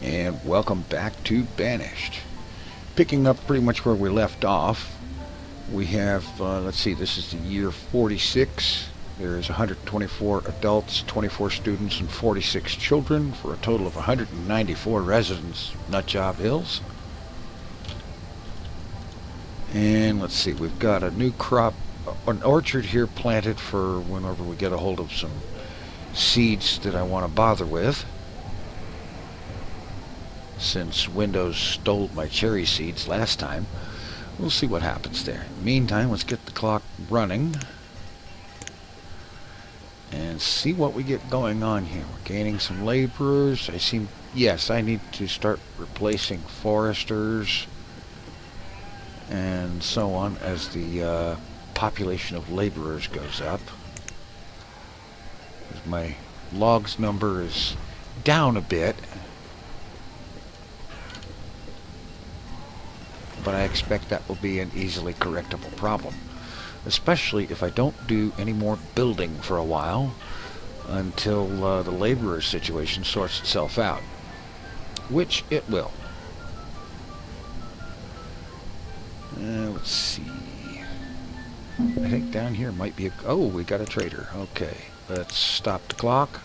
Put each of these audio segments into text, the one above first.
And welcome back to Banished. Picking up pretty much where we left off, we have, let's see, this is the year 46. There's 124 adults, 24 students, and 46 children for a total of 194 residents, Nutjob Hills. And let's see, we've got a new crop, an orchard here planted for whenever we get a hold of some seeds that I want to bother with. Since Windows stole my cherry seeds last time, we'll see what happens there. Meantime, let's get the clock running and see what we get going on here. We're gaining some laborers. Yes, I need to start replacing foresters and so on as the population of laborers goes up. My logs number is down a bit, but I expect that will be an easily correctable problem, especially if I don't do any more building for a while until the laborer situation sorts itself out, which it will. Let's see. I think down here might be oh, we got a trader. Okay, let's stop the clock.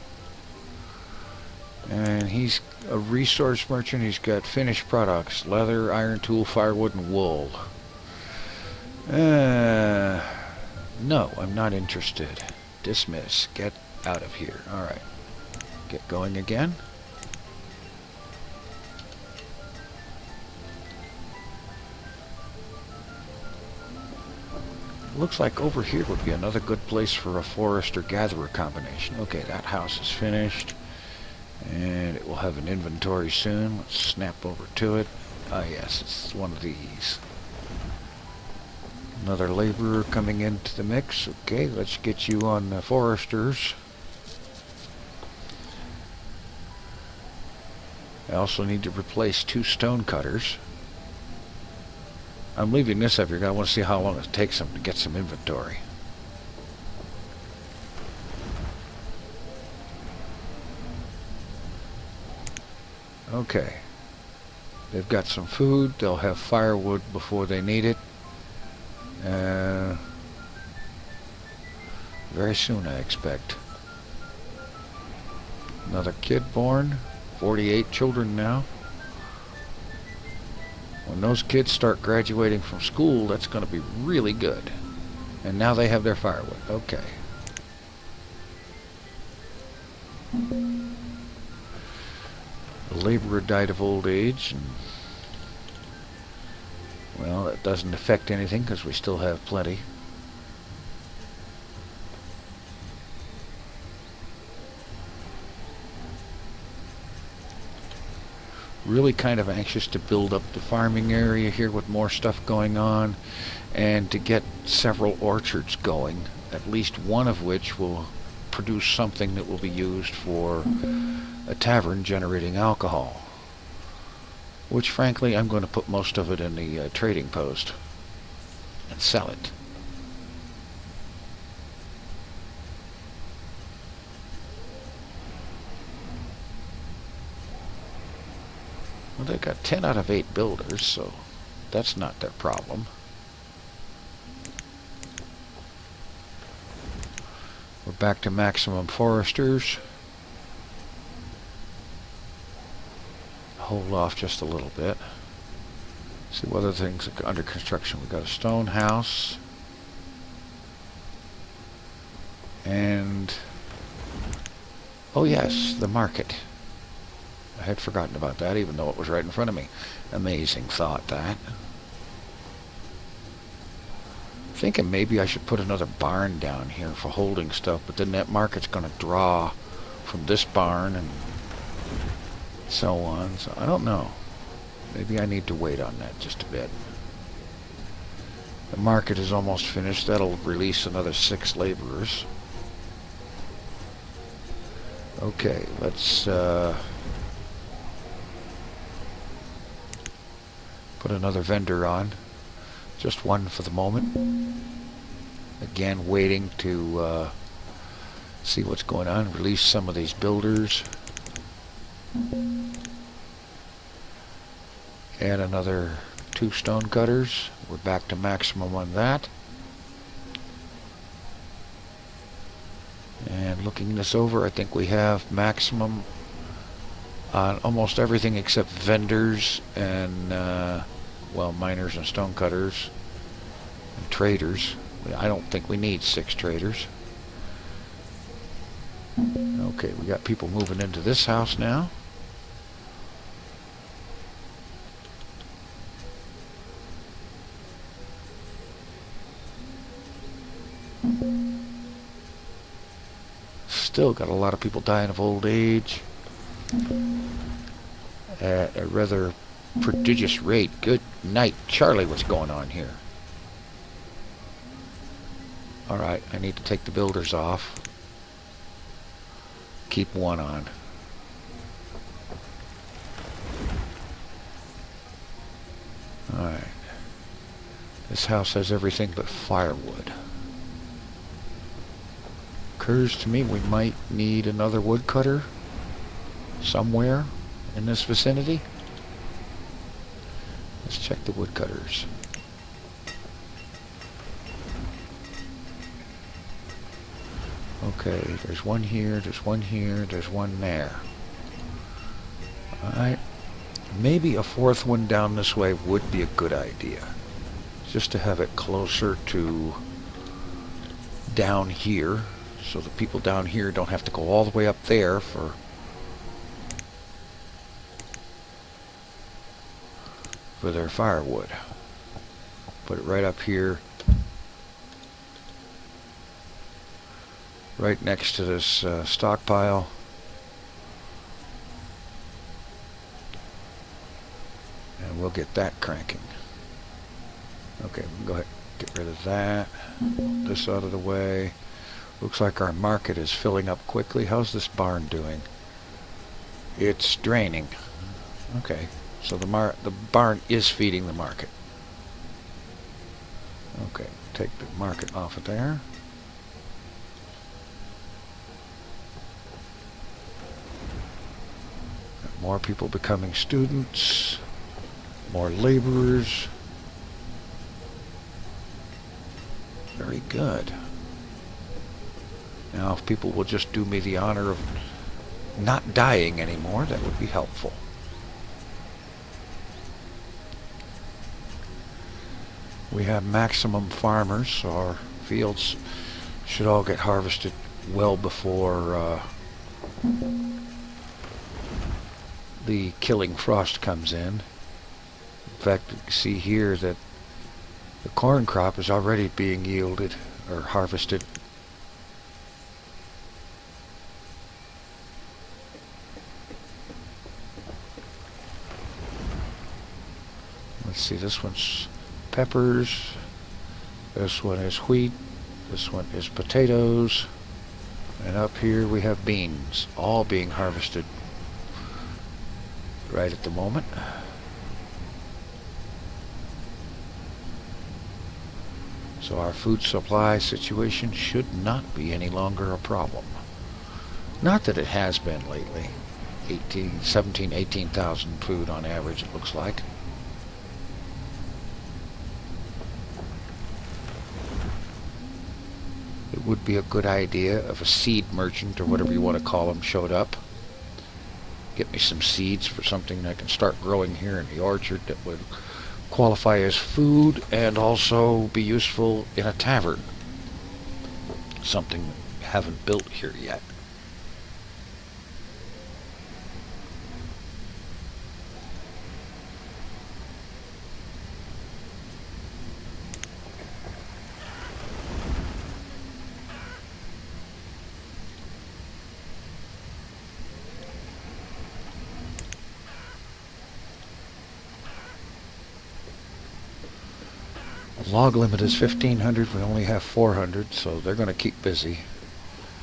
And he's a resource merchant. He's got finished products: leather, iron tool, firewood, and wool. No, I'm not interested. Dismiss. Get out of here. Alright. Get going again. Looks like over here would be another good place for a forester-gatherer combination. Okay, that house is finished. And it will have an inventory soon. Let's snap over to it. Ah, yes, it's one of these. Another laborer coming into the mix. Okay, let's get you on the foresters. I also need to replace 2 stone cutters. I'm leaving this up here because I want to see how long it takes them to get some inventory. Okay, they've got some food. They'll have firewood before they need it. Very soon, I expect. Another kid born. 48 children now. When those kids start graduating from school, that's going to be really good. And now they have their firewood. Okay. The laborer died of old age, and well, that doesn't affect anything because we still have plenty. Really kind of anxious to build up the farming area here with more stuff going on, and to get several orchards going, at least one of which will produce something that will be used for a tavern generating alcohol, which frankly I'm going to put most of it in the trading post and sell it. Well, they've got 10 out of 8 builders, so that's not their problem. We're back to maximum foresters. Hold off just a little bit. See what other things are under construction. We've got a stone house. And oh yes, the market. I had forgotten about that, even though it was right in front of me. Amazing thought, that. Thinking maybe I should put another barn down here for holding stuff, but then that market's going to draw from this barn and so on. So I don't know. Maybe I need to wait on that just a bit. The market is almost finished. That'll release another 6 laborers. Okay, let's put another vendor on. Just one for the moment. Again, waiting to see what's going on. Release some of these builders. Add another 2 stone cutters. We're back to maximum on that. And looking this over, I think we have maximum on almost everything except vendors and, well, miners and stone cutters and traders. I don't think we need 6 traders. Okay, we got people moving into this house now. Still got a lot of people dying of old age at a rather prodigious rate. Good night, Charlie. What's going on here? Alright, I need to take the builders off. Keep one on. Alright. This house has everything but firewood. Occurs to me we might need another woodcutter somewhere in this vicinity. Let's check the woodcutters. Okay, there's one here, there's one here, there's one there. Alright. Maybe a 4th one down this way would be a good idea. Just to have it closer to down here, so the people down here don't have to go all the way up there for their firewood. Put it right up here, right next to this stockpile. And we'll get that cranking. Okay, we can go ahead and get rid of that. This out of the way. Looks like our market is filling up quickly. How's this barn doing? It's draining. Okay, so the barn is feeding the market. Okay, take the market off of there. Got more people becoming students. More laborers. Very good. Now, if people will just do me the honor of not dying anymore, that would be helpful. We have maximum farmers, so our fields should all get harvested well before the killing frost comes in. In fact, you can see here that the corn crop is already being yielded or harvested. Let's see, this one's peppers, this one is wheat, this one is potatoes, and up here we have beans, all being harvested right at the moment. So our food supply situation should not be any longer a problem. Not that it has been lately. 18,000 food on average, it looks like. It would be a good idea if a seed merchant, or whatever you want to call them, showed up. Get me some seeds for something I can start growing here in the orchard that would qualify as food and also be useful in a tavern. Something we haven't built here yet. Log limit is 1,500. We only have 400, so they're going to keep busy.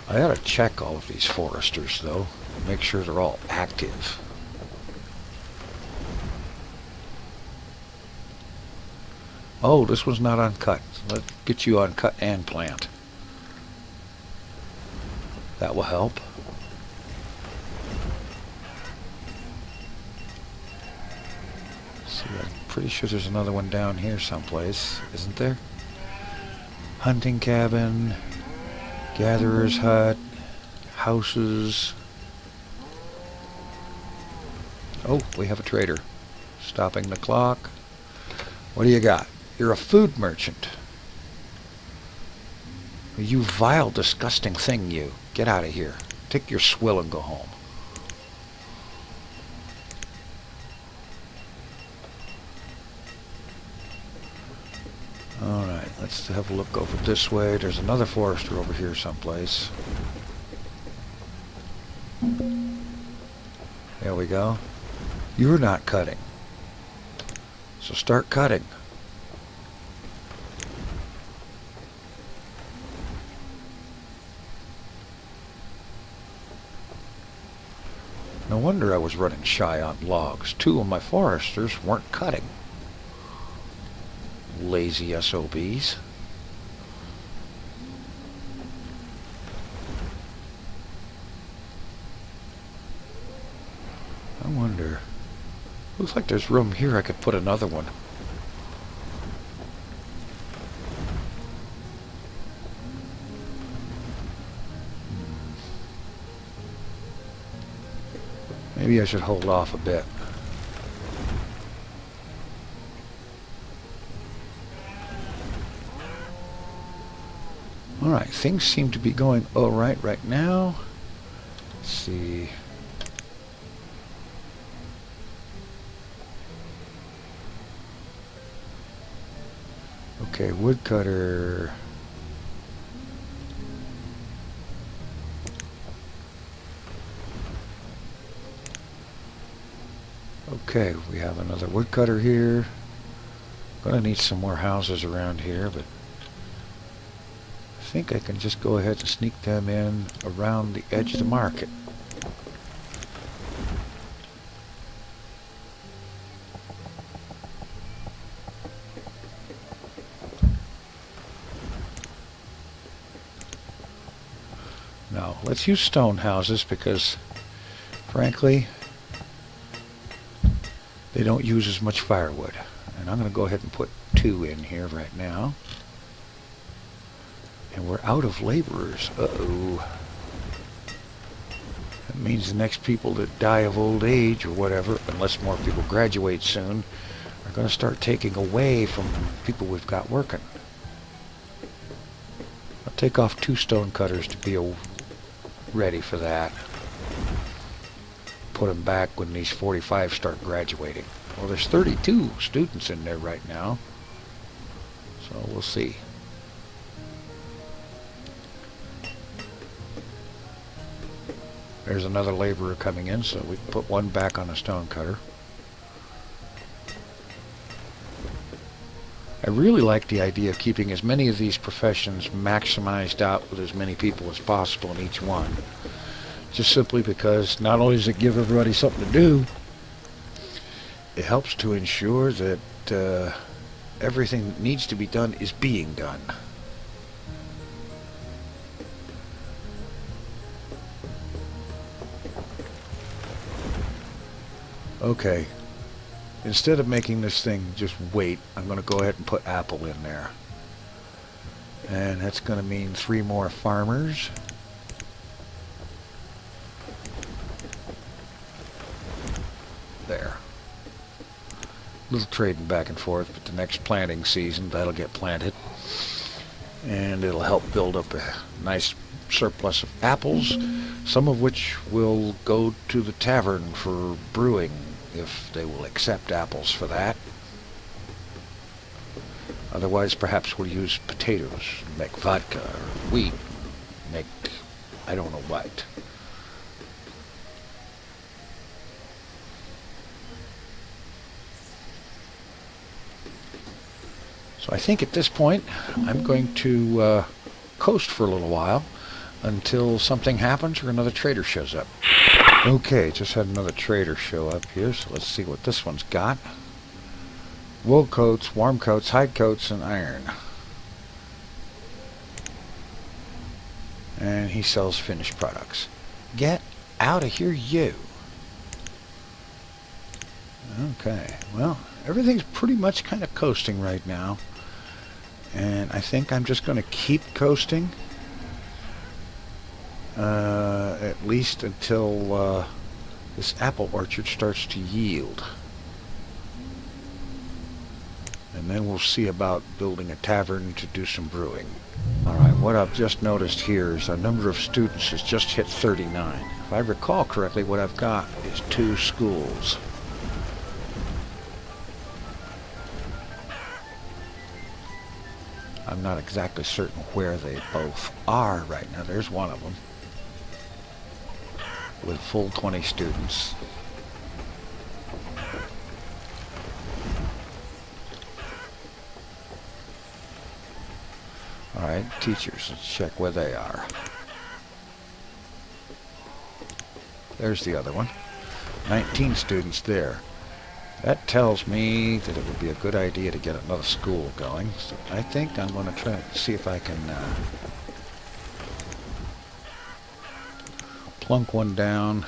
I ought to check all of these foresters, though, and make sure they're all active. Oh, this one's not uncut. Let's get you uncut and plant. That will help. See, pretty sure there's another one down here someplace, isn't there? Hunting cabin, gatherer's hut, houses. Oh, we have a trader. Stopping the clock. What do you got? You're a food merchant. You vile, disgusting thing, you. Get out of here. Take your swill and go home. Alright, let's have a look over this way. There's another forester over here someplace. There we go. You're not cutting. So start cutting. No wonder I was running shy on logs. 2 of my foresters weren't cutting. Lazy SOBs. I wonder. Looks like there's room here I could put another one. Maybe I should hold off a bit. Alright, things seem to be going alright right now. Let's see. Okay, woodcutter. Okay, we have another woodcutter here. Gonna need some more houses around here, but I think I can just go ahead and sneak them in around the edge of the market. Now, let's use stone houses because, frankly, they don't use as much firewood. And I'm going to go ahead and put 2 in here right now. And we're out of laborers. Uh-oh. That means the next people that die of old age or whatever, unless more people graduate soon, are going to start taking away from people we've got working. I'll take off 2 stone cutters to be ready for that. Put them back when these 45 start graduating. Well, there's 32 students in there right now, so we'll see. There's another laborer coming in, so we can put 1 back on the stone cutter. I really like the idea of keeping as many of these professions maximized out with as many people as possible in each one. Just simply because not only does it give everybody something to do, it helps to ensure that everything that needs to be done is being done. Okay, instead of making this thing just wait, I'm going to go ahead and put apple in there. And that's going to mean 3 more farmers. There. Little trading back and forth, but the next planting season that'll get planted. And it'll help build up a nice surplus of apples, some of which will go to the tavern for brewing, if they will accept apples for that. Otherwise, perhaps we'll use potatoes, make vodka, or wheat, make I don't know what. So I think at this point, I'm going to coast for a little while until something happens or another trader shows up. Okay, just had another trader show up here, so let's see what this one's got. Wool coats, warm coats, hide coats, and iron. And he sells finished products. Get out of here, you! Okay, well, everything's pretty much kind of coasting right now. And I think I'm just going to keep coasting. At least until this apple orchard starts to yield. And then we'll see about building a tavern to do some brewing. Alright, what I've just noticed here is our number of students has just hit 39. If I recall correctly, what I've got is 2 schools. I'm not exactly certain where they both are right now. There's one of them with full 20 students. Alright, teachers, let's check where they are. There's the other one. 19 students there. That tells me that it would be a good idea to get another school going. So I think I'm going to try to see if I can plunk one down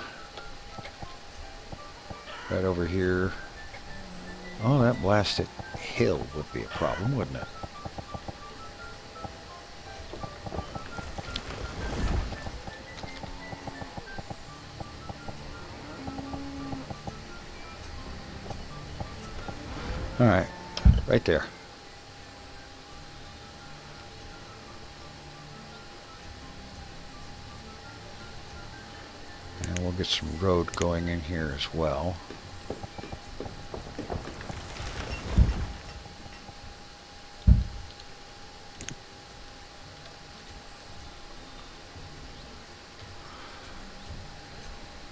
right over here. Oh, that blasted hill would be a problem, wouldn't it? Alright, right there. And we'll get some road going in here as well.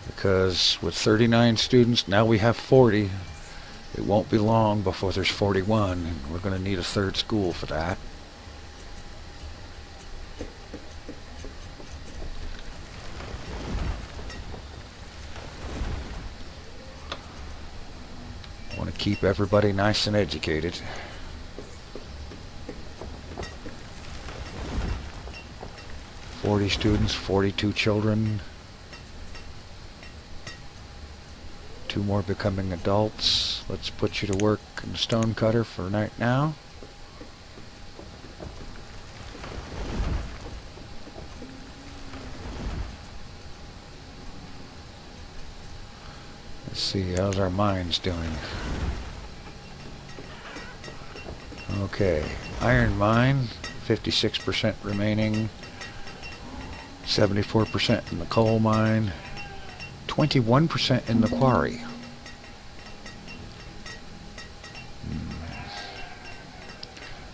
Because with 39 students, now we have 40. It won't be long before there's 41, and we're going to need a third school for that. I want to keep everybody nice and educated. "40 students, 42 children. 2 more becoming adults. Let's put you to work in the stone cutter for right now. Let's see, how's our mines doing? Okay, iron mine, 56% remaining. 74% in the coal mine. 21% in the quarry.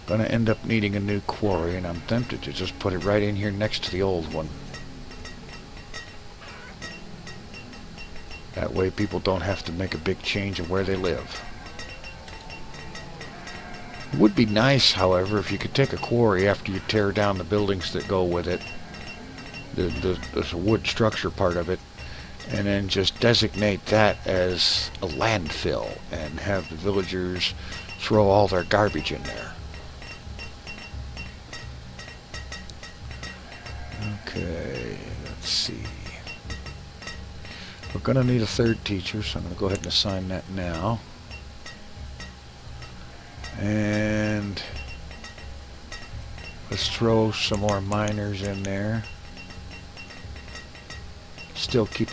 Gonna end up needing a new quarry, and I'm tempted to just put it right in here next to the old one. That way people don't have to make a big change in where they live. It would be nice, however, if you could take a quarry after you tear down the buildings that go with it. There's a wood structure part of it. And then just designate that as a landfill and have the villagers throw all their garbage in there. Okay, let's see. We're going to need a third teacher, so I'm going to go ahead and assign that now. And let's throw some more miners in there. Still keep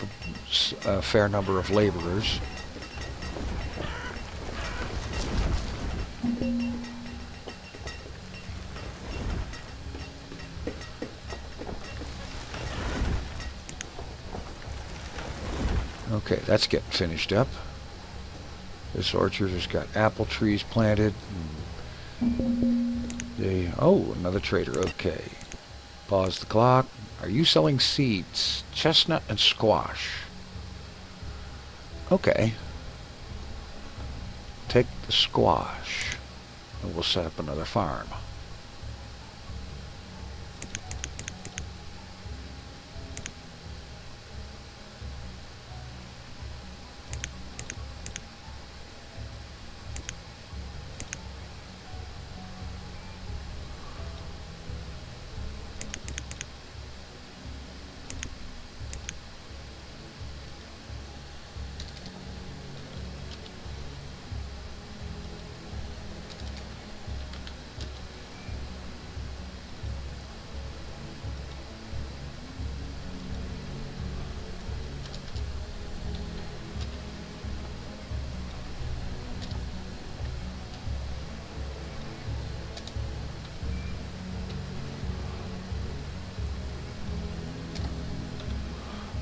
a fair number of laborers. Okay, that's getting finished up. This orchard has got apple trees planted. Oh, another trader. Okay. Pause the clock. Are you selling seeds? Chestnut and squash. Okay. Take the squash, and we'll set up another farm.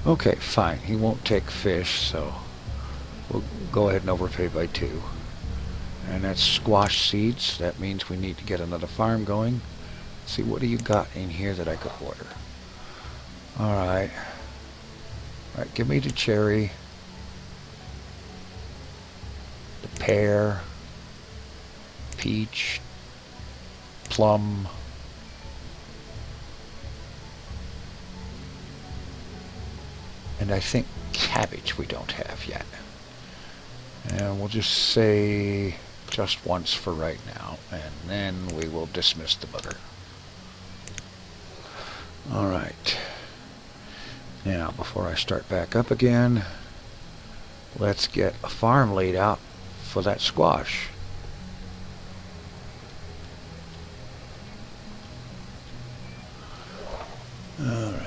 Okay, fine. He won't take fish, so we'll go ahead and overpay by 2. And that's squash seeds. That means we need to get another farm going. Let's see, what do you got in here that I could order? Alright. Alright, give me the cherry. The pear. Peach. Plum. And I think cabbage we don't have yet. And we'll just say just once for right now, and then we will dismiss the bugger. Alright. Now, before I start back up again, let's get a farm laid out for that squash. Alright.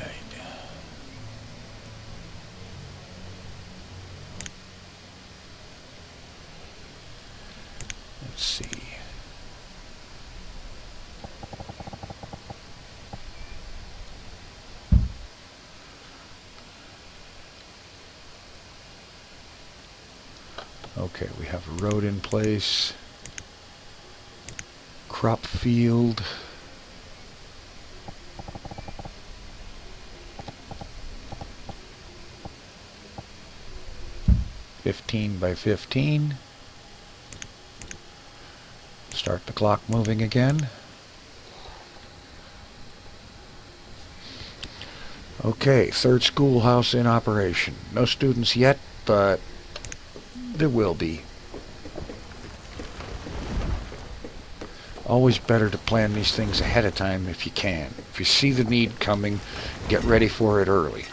Let's see. Okay, we have a road in place. Crop field. by 15. Start the clock moving again. Okay, third schoolhouse in operation. No students yet, but there will be. Always better to plan these things ahead of time if you can. If you see the need coming, get ready for it early.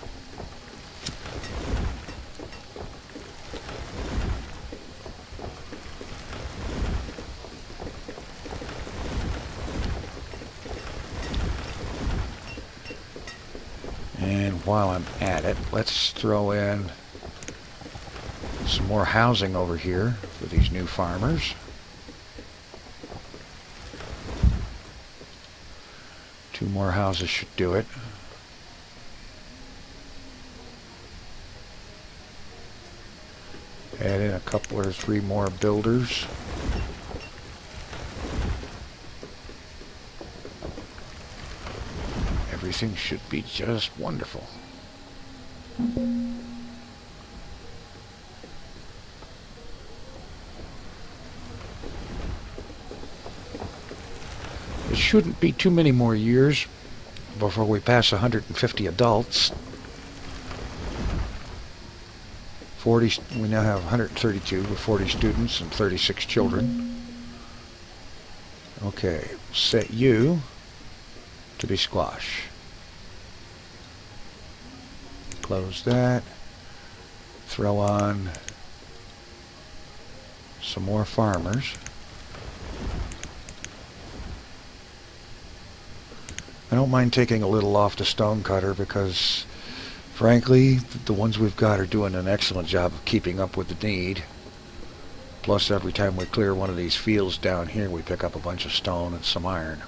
And while I'm at it, let's throw in some more housing over here for these new farmers. Two more houses should do it. Add in a couple or 3 more builders. Everything should be just wonderful. It shouldn't be too many more years before we pass 150 adults. 40, we now have 132 with 40 students and 36 children. Okay, set you to be squash. Close that. Throw on some more farmers. I don't mind taking a little off the stone cutter because, frankly, the ones we've got are doing an excellent job of keeping up with the need. Plus, every time we clear one of these fields down here, we pick up a bunch of stone and some iron.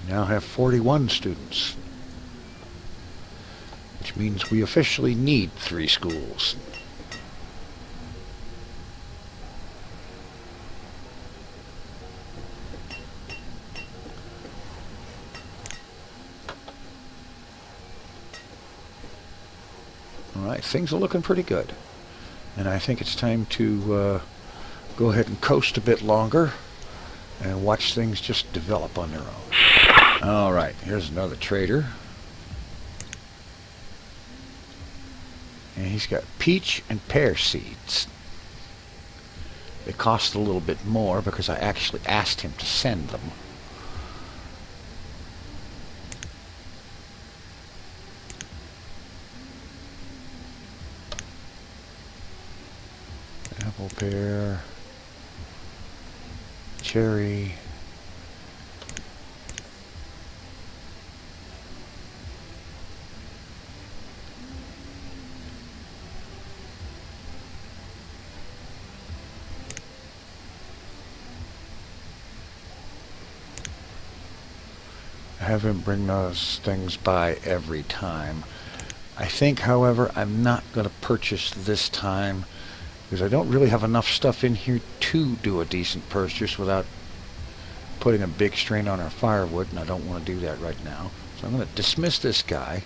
We now have 41 students, which means we officially need 3 schools. Alright, things are looking pretty good. And I think it's time to go ahead and coast a bit longer and watch things just develop on their own. Alright, here's another trader. And he's got peach and pear seeds. They cost a little bit more because I actually asked him to send them. Apple, pear, cherry, Have him bring those things by every time. I think, however, I'm not going to purchase this time because I don't really have enough stuff in here to do a decent purchase without putting a big strain on our firewood, and I don't want to do that right now. So I'm going to dismiss this guy.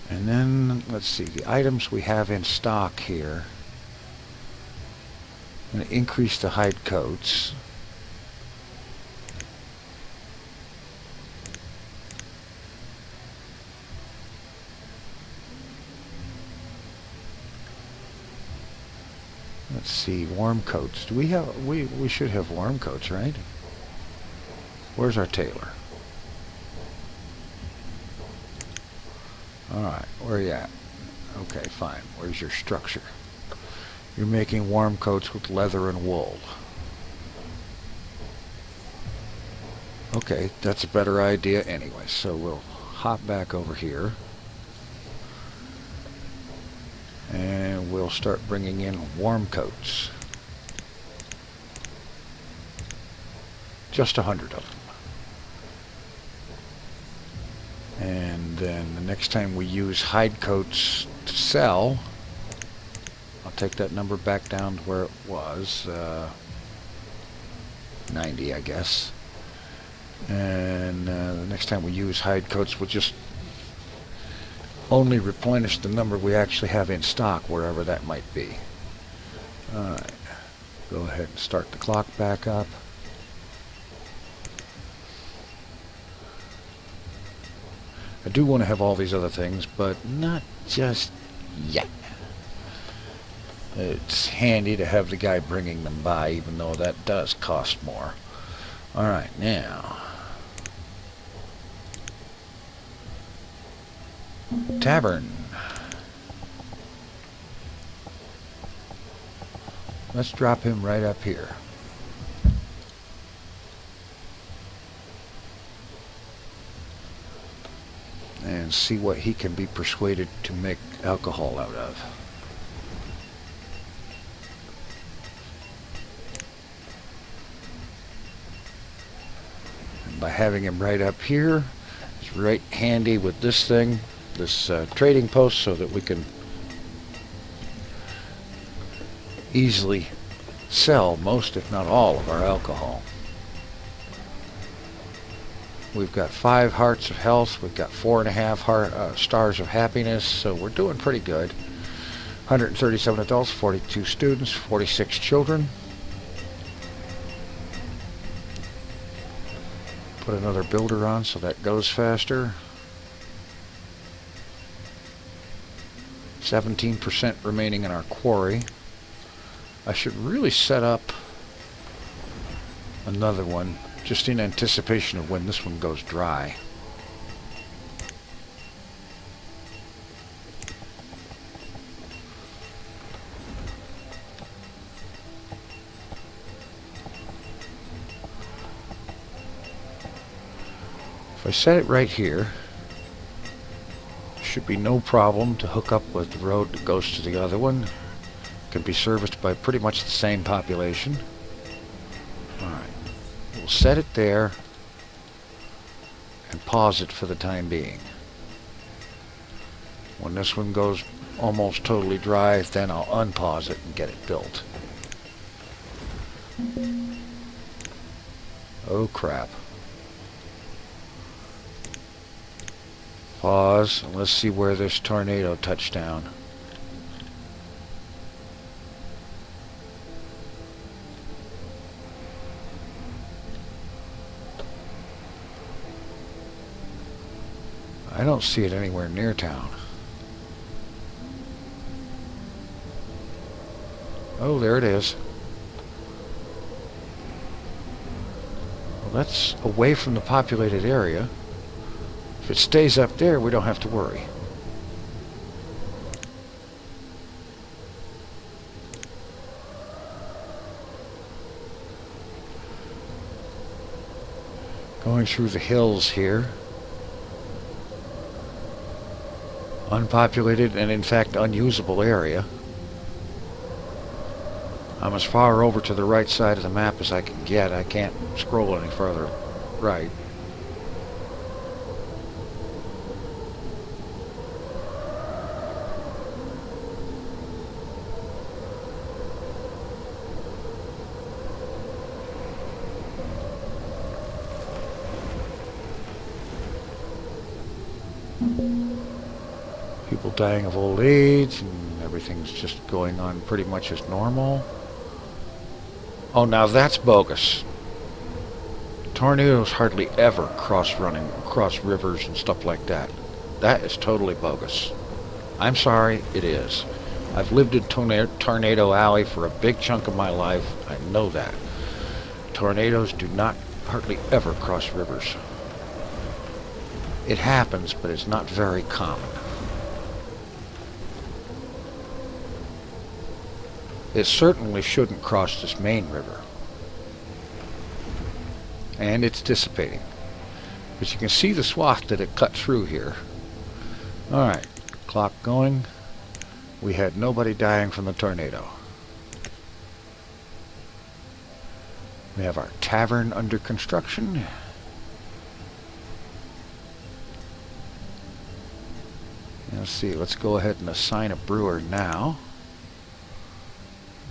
And then, let's see, the items we have in stock here. I'm going to increase the hide coats. Let's see, warm coats. Do we have, we should have warm coats, right? Where's our tailor? Alright, where are you at? Okay, fine. Where's your structure? You're making warm coats with leather and wool. Okay, that's a better idea anyway, so we'll hop back over here. And we'll start bringing in warm coats. Just 100 of them. And then the next time we use hide coats to sell, I'll take that number back down to where it was, 90 I guess. And the next time we use hide coats, we'll just only replenish the number we actually have in stock, wherever that might be. Alright, go ahead and start the clock back up. I do want to have all these other things, but not just yet. It's handy to have the guy bringing them by, even though that does cost more. Alright, now Tavern. Let's drop him right up here. And see what he can be persuaded to make alcohol out of. And by having him right up here, it's right handy with this thing, this trading post, so that we can easily sell most, if not all, of our alcohol. We've got 5 hearts of health. We've got 4.5 stars of happiness, so we're doing pretty good. 137 adults, 42 students, 46 children. Put another builder on so that goes faster. 17% remaining in our quarry. I should really set up another one just in anticipation of when this one goes dry. If I set it right here, should be no problem to hook up with the road that goes to the other one. Can be serviced by pretty much the same population. Alright, we'll set it there and pause it for the time being. When this one goes almost totally dry, then I'll unpause it and get it built. Oh crap. Pause, and let's see where this tornado touched down. I don't see it anywhere near town. Oh, there it is. Well, that's away from the populated area. If it stays up there, we don't have to worry. Going through the hills here. Unpopulated and in fact unusable area. I'm as far over to the right side of the map as I can get. I can't scroll any further right. People dying of old age, and everything's just going on pretty much as normal. Oh, now that's bogus. Tornadoes hardly ever cross rivers and stuff like that. That is totally bogus. I'm sorry, it is. I've lived in Tornado Alley for a big chunk of my life. I know that. Tornadoes do not hardly ever cross rivers. It happens, but it's not very common. It certainly shouldn't cross this main river. And it's dissipating. But you can see the swath that it cut through here. Alright, clock going. We had nobody dying from the tornado. We have our tavern under construction. Let's see, let's go ahead and assign a brewer now.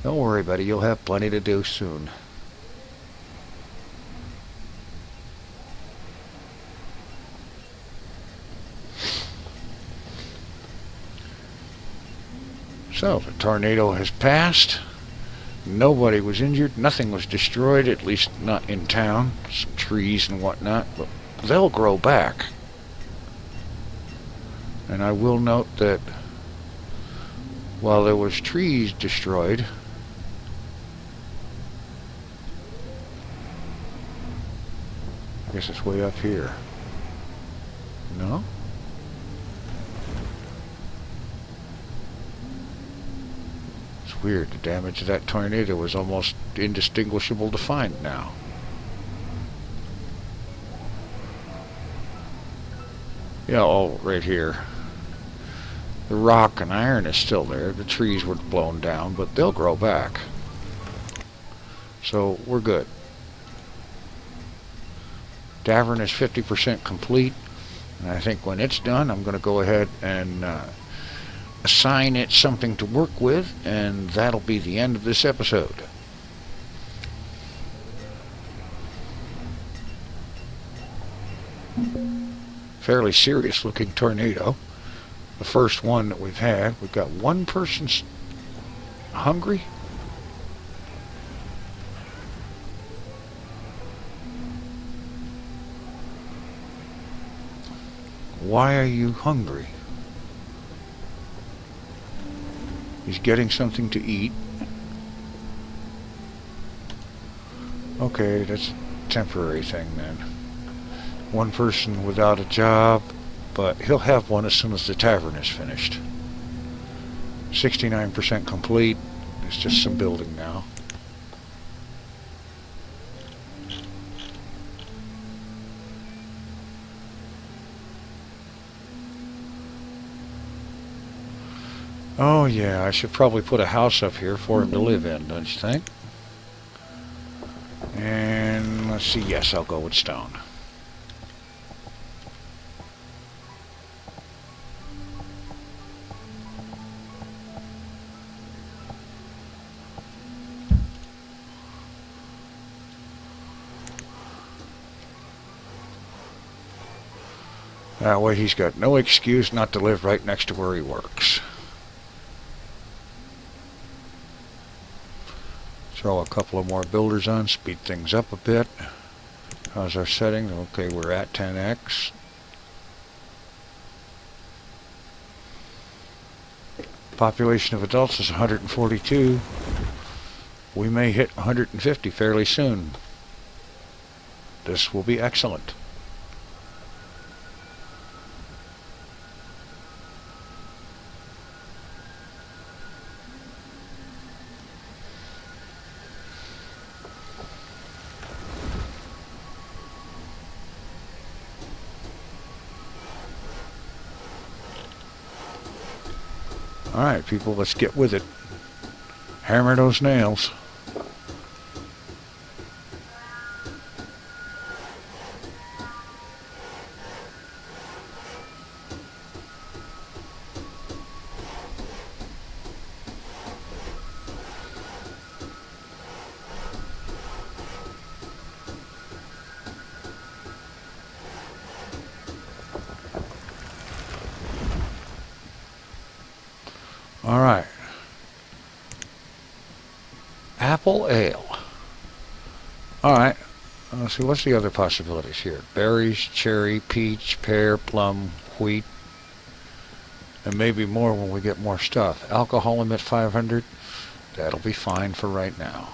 Don't worry, buddy, you'll have plenty to do soon. So, the tornado has passed. Nobody was injured. Nothing was destroyed, at least not in town. Some trees and whatnot, but they'll grow back. And I will note that while there was trees destroyed, I guess it's way up here. No? It's weird. The damage of that tornado was almost indistinguishable to find now. Yeah, oh, right here. The rock and iron is still there. The trees were blown down, but they'll grow back. So, we're good. Tavern is 50% complete, and I think when it's done, I'm going to go ahead and assign it something to work with, and that'll be the end of this episode. Fairly serious looking tornado. The first one that we've had. We've got one person hungry. Why are you hungry? He's getting something to eat. Okay, that's a temporary thing then. One person without a job, but he'll have one as soon as the tavern is finished. 69% complete. It's just some building now. Oh yeah, I should probably put a house up here for him to live in, don't you think? And let's see, yes, I'll go with stone. That way he's got no excuse not to live right next to where he works. Throw a couple of more builders on, speed things up a bit. How's our setting? Okay, we're at 10x. Population of adults is 142. We may hit 150 fairly soon. This will be excellent. Alright, people, let's get with it. Hammer those nails. Alright. Apple ale. Alright. Let's see, what's the other possibilities here? Berries, cherry, peach, pear, plum, wheat. And maybe more when we get more stuff. Alcohol limit 500. That'll be fine for right now.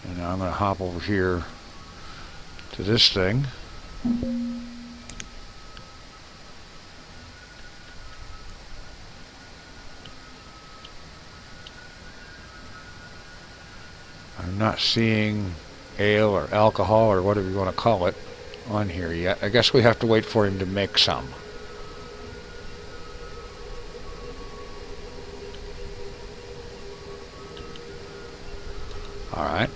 And now I'm going to hop over here to this thing. I'm not seeing ale or alcohol or whatever you want to call it on here yet. I guess we have to wait for him to make some. Alright.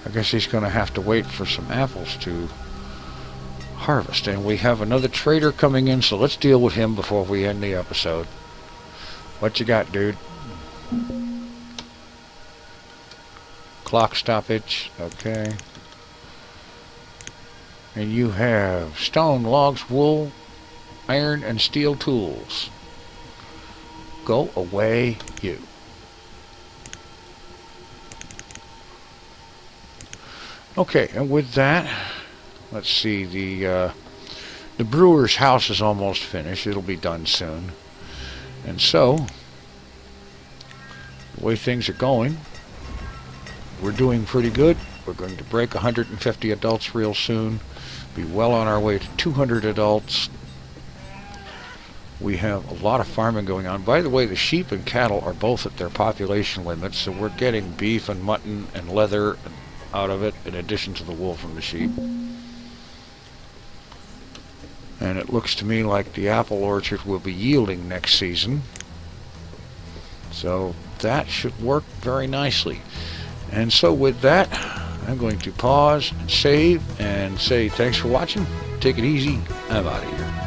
I guess he's going to have to wait for some apples to harvest. And we have another trader coming in, so let's deal with him before we end the episode. What you got, dude? Clock stoppage. Okay. And you have stone, logs, wool, iron, and steel tools. Go away, you. Okay, and with that, let's see, the brewer's house is almost finished. It'll be done soon. And so, the way things are going, we're doing pretty good. We're going to break 150 adults real soon. Be well on our way to 200 adults. We have a lot of farming going on. By the way, the sheep and cattle are both at their population limits, so we're getting beef and mutton and leather out of it, in addition to the wool from the sheep. And it looks to me like the apple orchard will be yielding next season. So that should work very nicely. And so with that, I'm going to pause and save and say thanks for watching. Take it easy. I'm out of here.